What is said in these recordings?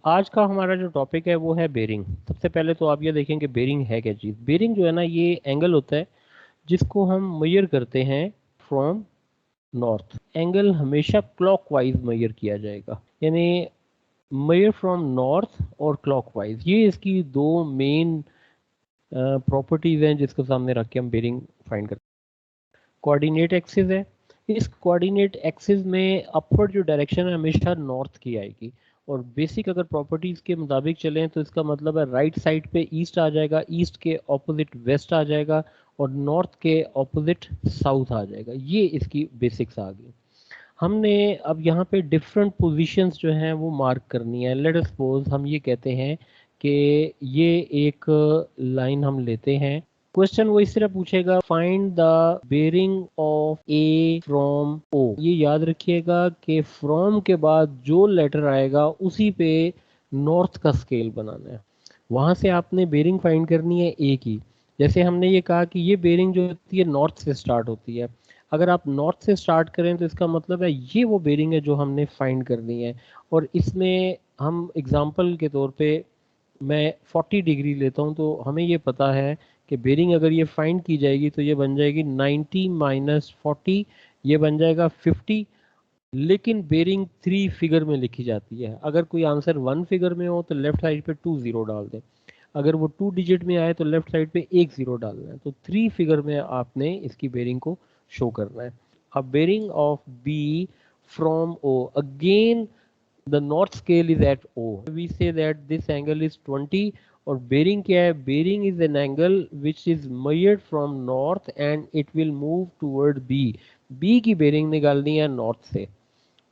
आज का हमारा जो टॉपिक है वो है बेरिंग। सबसे पहले तो आप ये देखेंगे बेरिंग है क्या चीज़। बेरिंग जो है ना, ये एंगल होता है जिसको हम मेजर करते हैं फ्रॉम नॉर्थ। एंगल हमेशा क्लॉकवाइज मेजर किया जाएगा, यानी मेजर फ्रॉम नॉर्थ और क्लॉकवाइज। ये इसकी दो मेन प्रॉपर्टीज हैं जिसको सामने रख के हम बेरिंग फाइंड करते हैं। कोऑर्डिनेट एक्सिस है, इस कोऑर्डिनेट एक्सिस में अपवर्ड जो डायरेक्शन है हमेशा नॉर्थ की आएगी। और बेसिक अगर प्रॉपर्टीज के मुताबिक चलें तो इसका मतलब है राइट साइड पे ईस्ट आ जाएगा, ईस्ट के ऑपोजिट वेस्ट आ जाएगा, और नॉर्थ के ऑपोजिट साउथ आ जाएगा। ये इसकी बेसिक्स आ गई। हमने अब यहाँ पे डिफरेंट पोजीशंस जो हैं वो मार्क करनी है। लेट अस सपोज हम ये कहते हैं कि ये एक लाइन हम लेते हैं। क्वेश्चन वो इस तरह पूछेगा, find the bearing of A from O. ये याद रखिएगा कि फ्रॉम के बाद जो लेटर आएगा उसी पे नॉर्थ का स्केल बनाना है। वहां से आपने बेरिंग फाइंड करनी है ए की। जैसे हमने ये कहा कि ये बेरिंग जो होती है नॉर्थ से स्टार्ट होती है। अगर आप नॉर्थ से स्टार्ट करें तो इसका मतलब है ये वो बेरिंग है जो हमने फाइंड करनी है। और इसमें हम एग्जांपल के तौर पे मैं 40 डिग्री लेता हूँ, तो हमें ये पता है कि बेरिंग अगर ये फाइंड की जाएगी तो ये बन जाएगी 90 माइनस 40, ये बन जाएगा 50। लेकिन बेरिंग 3 फिगर में लिखी जाती है। अगर कोई आंसर 1 फिगर में हो तो लेफ्ट साइड पे 2 जीरो डाल दें, अगर वो 2 डिजिट में आए तो लेफ्ट साइड पे 1 जीरो डालना है। तो 3 फिगर में आपने इसकी बेरिंग को शो करना है। अब bearing of B from O, again the north scale is at O. We say that this angle is 20। और bearing क्या है? Bearing is an angle which is measured from north and it will move toward B। B की bearing निकालनी है north से।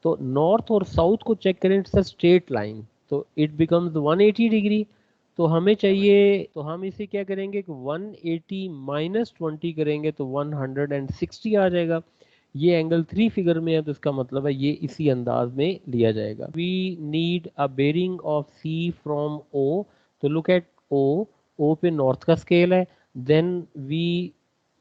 तो north और south को चेक करें, इट्स अ स्ट्रेट लाइन, तो इट बिकम्स 180 डिग्री। तो हमें चाहिए, तो हम इसे क्या करेंगे कि 180 माइनस 20 करेंगे तो 160 आ जाएगा। ये एंगल 3 फिगर में है तो इसका मतलब है ये इसी अंदाज में लिया जाएगा। We need a bearing of C from O. तो लुक एट ओ। ओ पे नॉर्थ का स्केल है। Then we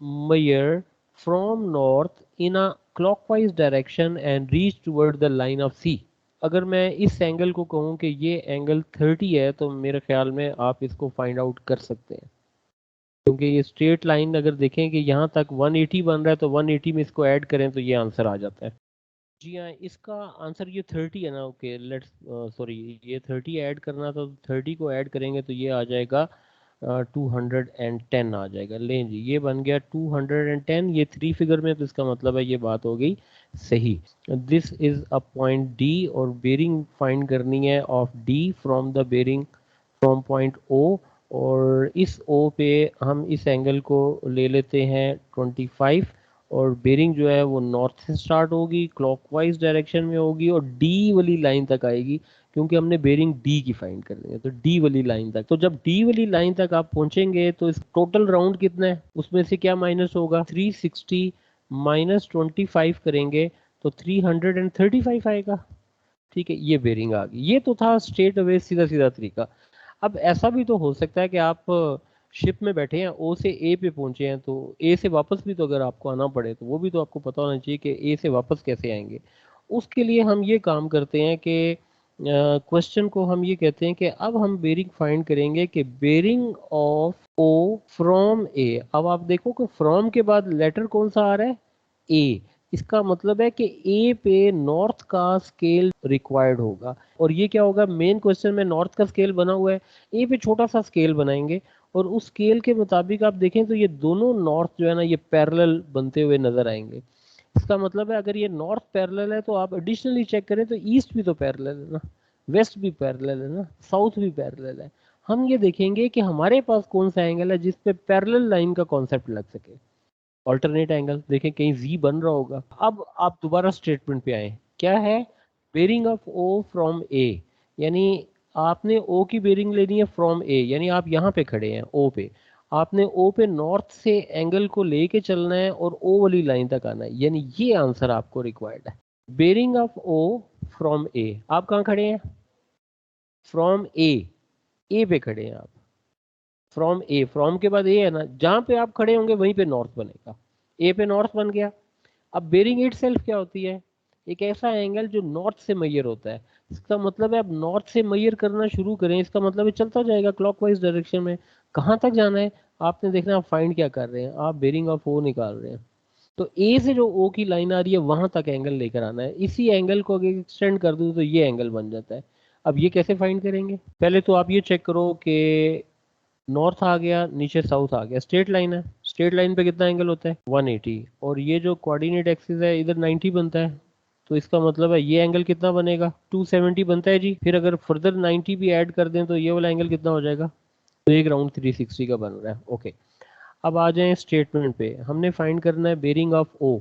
measure from north in a clockwise direction and reach toward the line of C। अगर मैं इस एंगल को कहूँ कि ये एंगल 30 है तो मेरे ख्याल में आप इसको फाइंड आउट कर सकते हैं, क्योंकि ये स्ट्रेट लाइन अगर देखें कि यहाँ तक 180 बन रहा है तो 180 में इसको ऐड करें तो ये आंसर आ जाता है। जी हाँ, इसका आंसर ये 30 है ना। ओके लेट्स, सॉरी, ये 30 ऐड करना था तो 30 को ऐड करेंगे तो ये आ जाएगा 210 आ जाएगा। लें जी, ये बन गया 210। ये 3 फिगर में, तो इसका मतलब है ये बात हो गई सही। This is a point D और बेरिंग फाइंड करनी है of D from the bearing from point O. और इस ओ पे हम इस एंगल को ले लेते हैं 25। और बेरिंग जो है वो नॉर्थ से स्टार्ट होगी, क्लॉकवाइज डायरेक्शन में होगी और डी वाली लाइन तक आएगी, क्योंकि हमने बेरिंग डी की फाइंड करनी है। तो डी वाली लाइन तक, तो जब डी वाली लाइन तक आप पहुंचेंगे तो इस टोटल राउंड कितना है उसमें से क्या माइनस होगा? 360 माइनस 25 करेंगे तो 335 आएगा। ठीक है, ये बेरिंग आ गई। ये तो था स्ट्रेट अवे सीधा सीधा तरीका। अब ऐसा भी तो हो सकता है कि आप शिप में बैठे हैं, ओ से ए पे पहुंचे हैं, तो ए से वापस भी तो अगर आपको आना पड़े तो वो भी तो आपको पता होना चाहिए कि ए से वापस कैसे आएंगे। उसके लिए हम ये काम करते हैं कि क्वेश्चन को हम ये कहते हैं कि अब हम बेरिंग फाइंड करेंगे कि बेरिंग ऑफ ओ फ्रॉम ए। अब आप देखो कि फ्रॉम के बाद लेटर कौन सा आ रहा है? ए। इसका मतलब है कि ए पे नॉर्थ का स्केल रिक्वायर्ड होगा। और ये क्या होगा? मेन क्वेश्चन में नॉर्थ का स्केल बना हुआ है, ए पे छोटा सा स्केल बनाएंगे और उस स्केल के मुताबिक आप देखें तो ये दोनों नॉर्थ जो है ना ये पैरेलल बनते हुए नजर आएंगे। इसका मतलब है अगर ये नॉर्थ पैरेलल है तो आप एडिशनली चेक करें तो ईस्ट भी तो पैरेलल है ना, वेस्ट भी पैरेलल है ना, साउथ भी पैरेलल है। हम ये देखेंगे कि हमारे पास कौन सा एंगल है जिस पे पैरेलल लाइन का कॉन्सेप्ट लग सके। ऑल्टरनेट एंगल देखें, कहीं जी बन रहा होगा। अब आप दोबारा स्टेटमेंट पे आए, क्या है? बेरिंग ऑफ ओ फ्रॉम ए, यानी आपने ओ की बेरिंग लेनी है फ्रॉम ए, यानी आप यहाँ पे खड़े हैं ओ पे, आपने ओ पे नॉर्थ से एंगल को लेके चलना है और ओ वाली लाइन तक आना है, यानी ये आंसर आपको रिक्वायर्ड है। बेरिंग ऑफ ओ फ्रॉम ए, आप कहाँ खड़े हैं? फ्रॉम ए, ए पे खड़े हैं आप। फ्रॉम ए, फ्रॉम के बाद ए है ना, जहां पे आप खड़े होंगे वहीं पे नॉर्थ बनेगा। ए पे नॉर्थ बन गया। अब बेरिंग इट सेल्फ क्या होती है? एक ऐसा एंगल जो नॉर्थ से मेजर होता है। इसका मतलब है आप नॉर्थ से मेजर करना शुरू करें, इसका मतलब है चलता जाएगा क्लॉकवाइज डायरेक्शन में। कहाँ तक जाना है आपने देखना है, आप फाइंड क्या कर रहे हैं, आप बेरिंग ऑफ ओ निकाल रहे हैं। तो ए से जो ओ की लाइन आ रही है वहां तक एंगल लेकर आना है। इसी एंगल को अगर एक्सटेंड कर दूं तो ये एंगल बन जाता है। अब ये कैसे फाइंड करेंगे, पहले तो आप ये चेक करो कि नॉर्थ आ गया, नीचे साउथ आ गया, स्ट्रेट लाइन है, स्ट्रेट लाइन पे कितना एंगल होता है 180, और ये जो कोऑर्डिनेट एक्सिस है इधर 90 बनता है। तो इसका मतलब है ये एंगल कितना बनेगा 270 बनता है जी। फिर अगर फर्दर 90 भी ऐड कर दें तो ये वाला एंगल कितना हो जाएगा, तो एक राउंड 360 का बन रहा है। ओके, अब आ जाएं स्टेटमेंट पे। हमने फाइंड करना है bearing of O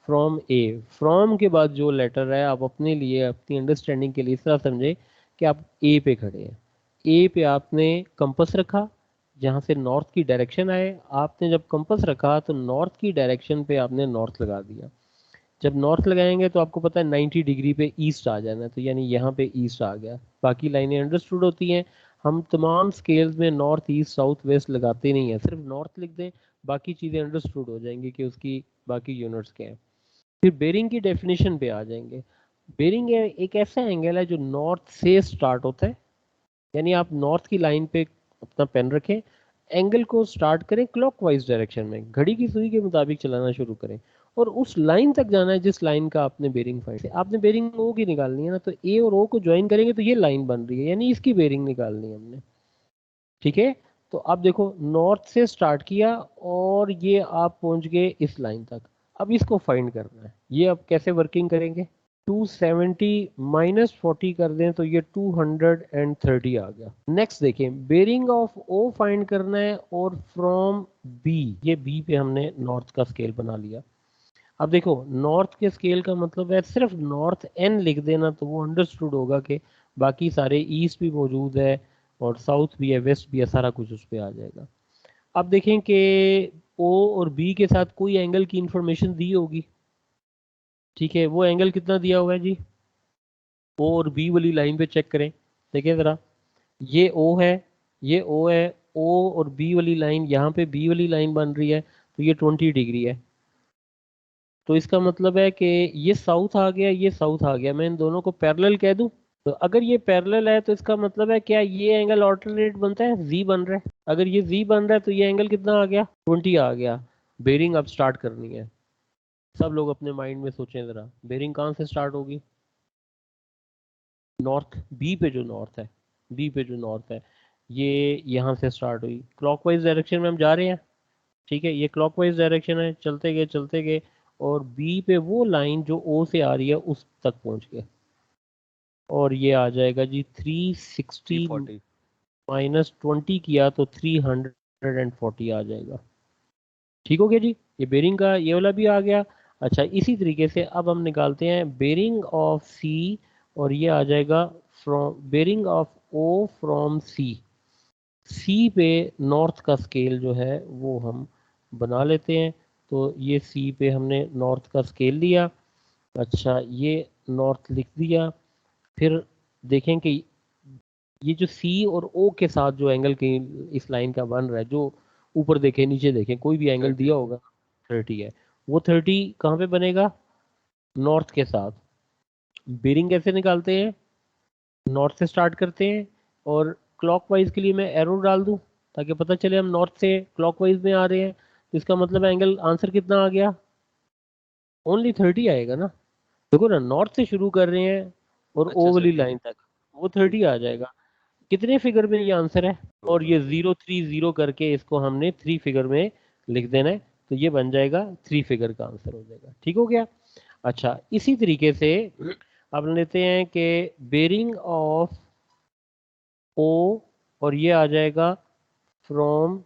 from A. From के बाद जो लेटर है आप अपने लिए अपनी अंडरस्टैंडिंग के लिए इस तरह समझे कि आप ए पे खड़े हैं। ए पे आपने कंपस रखा, जहाँ से नॉर्थ की डायरेक्शन आए, आपने जब कंपस रखा तो नॉर्थ की डायरेक्शन पे आपने नॉर्थ लगा दिया। जब नॉर्थ लगाएंगे तो आपको पता है 90 डिग्री पे ईस्ट आ जाना है, तो यानी यहाँ पे ईस्ट आ गया। बाकी लाइनें अंडरस्टूड होती हैं। हम तमाम स्केल्स में नॉर्थ ईस्ट साउथ वेस्ट लगाते नहीं है, सिर्फ नॉर्थ लिख दें, बाकी चीज़ें अंडरस्टूड हो जाएंगी कि उसकी बाकी यूनिट्स क्या हैं। फिर बेरिंग की डेफिनेशन पे आ जाएंगे। बेरिंग एक ऐसा एंगल है जो नॉर्थ से स्टार्ट होता है, यानी आप नॉर्थ की लाइन पे अपना पेन रखें, एंगल को स्टार्ट करें क्लॉकवाइज डायरेक्शन में, घड़ी की सुई के मुताबिक चलाना शुरू करें, और उस लाइन तक जाना है जिस लाइन का आपने बेरिंग फाइंड, आपने बेरिंग ओ की निकालनी है ना, तो ए और ओ को ज्वाइन करेंगे तो ये लाइन बन रही है, यानी इसकी बेरिंग निकालनी है हमने। ठीक है, तो अब देखो नॉर्थ से स्टार्ट किया और ये आप पहुंच गए इस लाइन तक। अब इसको फाइंड करना है, ये अब कैसे वर्किंग करेंगे, 270 माइनस 40 कर दें तो ये 230 आ गया। नेक्स्ट देखें, बेरिंग ऑफ ओ फाइंड करना है और फ्रॉम बी, ये बी पे हमने नॉर्थ का स्केल बना लिया। अब देखो नॉर्थ के स्केल का मतलब है सिर्फ नॉर्थ एन लिख देना तो वो अंडरस्टूड होगा कि बाकी सारे ईस्ट भी मौजूद है और साउथ भी है, वेस्ट भी है, सारा कुछ उस पर आ जाएगा। अब देखें कि ओ और बी के साथ कोई एंगल की इंफॉर्मेशन दी होगी। ठीक है, वो एंगल कितना दिया हुआ है जी, ओ और बी वाली लाइन पे चेक करें, देखिए ज़रा, ये ओ है, ये ओ है, ओ और बी वाली लाइन, यहाँ पे बी वाली लाइन बन रही है तो ये 20 डिग्री है। तो इसका मतलब है कि ये साउथ आ गया, ये साउथ आ गया, मैं इन दोनों को पैरेलल कह दूं। तो अगर ये पैरेलल है तो इसका मतलब है क्या ये एंगल ऑल्टरनेट बनता है, जी बन रहा है। अगर ये जी बन रहा है तो ये एंगल कितना आ गया 20 आ गया। बेरिंग अब स्टार्ट करनी है। सब लोग अपने माइंड में सोचें जरा, बेरिंग कहाँ से स्टार्ट होगी, नॉर्थ, बी पे जो नॉर्थ है, बी पे जो नॉर्थ है ये यहाँ से स्टार्ट हुई, क्लॉकवाइज डायरेक्शन में हम जा रहे हैं। ठीक है, ये क्लॉकवाइज डायरेक्शन है, चलते गए चलते गए, और बी पे वो लाइन जो ओ से आ रही है उस तक पहुंच गए, और ये आ जाएगा जी 360 माइनस 20 किया तो 340 आ जाएगा। ठीक हो गया जी, ये बेरिंग का ये वाला भी आ गया। अच्छा, इसी तरीके से अब हम निकालते हैं बेरिंग ऑफ सी, और ये आ जाएगा from bearing of O from C. C पे नॉर्थ का स्केल जो है वो हम बना लेते हैं। तो ये सी पे हमने नॉर्थ का स्केल लिया। अच्छा, ये नॉर्थ लिख दिया। फिर देखें कि ये जो सी और ओ के साथ जो एंगल की इस लाइन का बन रहा है, जो ऊपर देखें नीचे देखें कोई भी एंगल दिया होगा 30 है, वो 30 कहाँ पे बनेगा, नॉर्थ के साथ। बेरिंग कैसे निकालते हैं, नॉर्थ से स्टार्ट करते हैं और क्लॉकवाइज के लिए मैं एरो डाल दूं ताकि पता चले हम नॉर्थ से क्लॉकवाइज में आ रहे हैं। तो इसका मतलब एंगल आंसर कितना आ गया, ओनली 30 आएगा ना। देखो ना, नॉर्थ से शुरू कर रहे हैं और अच्छा ओ सर, वाली ठीक लाइन तक, वो 30 आ जाएगा। कितने फिगर में ये आंसर है, और ये 030 करके इसको हमने 3 फिगर में लिख देना है, तो ये बन जाएगा 3 फिगर का आंसर हो जाएगा। ठीक हो गया। अच्छा, इसी तरीके से अब लेते हैं कि बेरिंग ऑफ ओ, और ये आ जाएगा फ्रॉम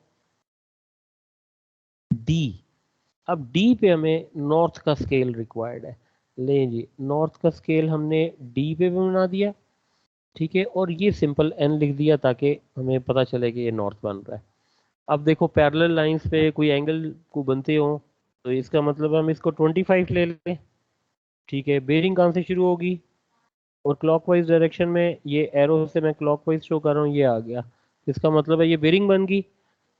डी। अब डी पे हमें नॉर्थ का स्केल रिक्वायर्ड है। ले जी, नॉर्थ का स्केल हमने डी पे भी बना दिया। ठीक है, और ये सिंपल एन लिख दिया ताकि हमें पता चले कि ये नॉर्थ बन रहा है। अब देखो पैरेलल लाइंस पे कोई एंगल को बनते हो तो इसका मतलब हम इसको 25 ले लें। ठीक है, बेरिंग कहाँ से शुरू होगी, और क्लॉकवाइज डायरेक्शन में ये एरो से मैं क्लॉकवाइज शो कर रहा हूँ, ये आ गया, इसका मतलब है ये बेरिंग बन गई।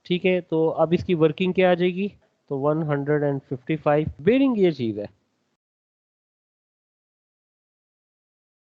ठीक है, तो अब इसकी वर्किंग क्या आ जाएगी, तो 155 बेरिंग ये चीज़ है।